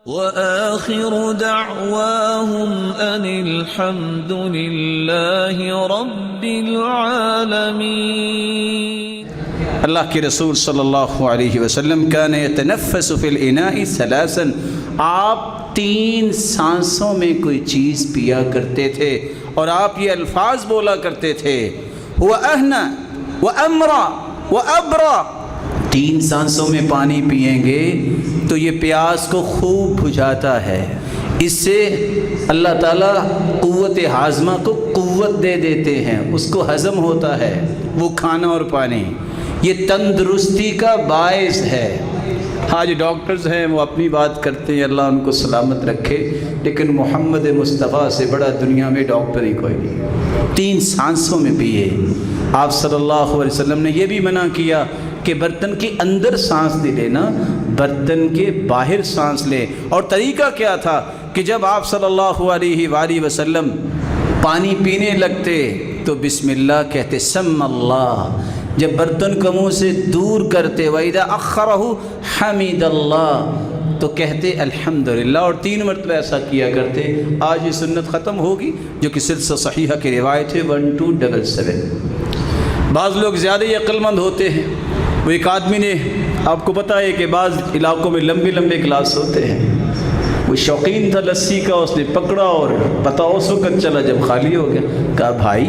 وآخر دعواهم أن الحمد لله رب العالمين۔ اللہ کے رسول صلی اللہ علیہ وسلم کان یتنفس فی الاناء ثلاثا، آپ 3 سانسوں میں کوئی چیز پیا کرتے تھے اور آپ یہ الفاظ بولا کرتے تھے، وَأَهْنَ وَأَمْرَ وَأَبْرَ، 3 سانسوں میں پانی پئیں گے تو یہ پیاس کو خوب بجھاتا ہے، اس سے اللہ تعالیٰ قوت ہاضمہ کو قوت دے دیتے ہیں، اس کو ہضم ہوتا ہے وہ کھانا اور پانی، یہ تندرستی کا باعث ہے۔ آج ڈاکٹرز ہیں وہ اپنی بات کرتے ہیں، اللہ ان کو سلامت رکھے، لیکن محمد مصطفیٰ سے بڑا دنیا میں ڈاکٹر ہی کوئی نہیں۔ 3 سانسوں میں پیے۔ آپ صلی اللہ علیہ وسلم نے یہ بھی منع کیا کہ برتن کے اندر سانس نہیں لینا، برتن کے باہر سانس لے۔ اور طریقہ کیا تھا کہ جب آپ صلی اللہ علیہ وآلہ وسلم پانی پینے لگتے تو بسم اللہ کہتے، سم اللہ، جب برتن کو منہ سے دور کرتے وَإِذَا أَخَّرَهُ حَمِدَ اللَّهُ تو کہتے الحمدللہ، اور 3 مرتبہ ایسا کیا کرتے۔ آج یہ سنت ختم ہوگی جو کہ سلسلہ صحیحہ کی روایت ہے 1277۔ بعض لوگ زیادہ ہی عقل مند ہوتے ہیں، وہ ایک آدمی نے، آپ کو پتہ ہے کہ بعض علاقوں میں لمبے لمبے گلاس ہوتے ہیں، وہ شوقین تھا لسی کا، اس نے پکڑا اور پتہ اس وقت چلا جب خالی ہو گیا، کہا بھائی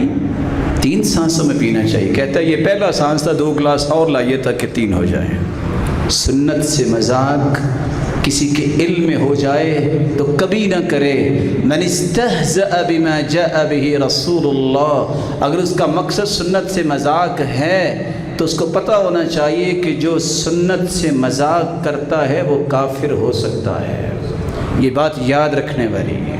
3 سانسوں میں پینا چاہیے۔ کہتا ہے یہ پہلا سانس تھا، 2 گلاس اور لائیے تاکہ 3 ہو جائیں۔ سنت سے مذاق کسی کے علم میں ہو جائے تو کبھی نہ کرے۔ من استہزأ بما جاء به رسول اللہ، اگر اس کا مقصد سنت سے مذاق ہے تو اس کو پتہ ہونا چاہیے کہ جو سنت سے مذاق کرتا ہے وہ کافر ہو سکتا ہے۔ یہ بات یاد رکھنے والی ہے۔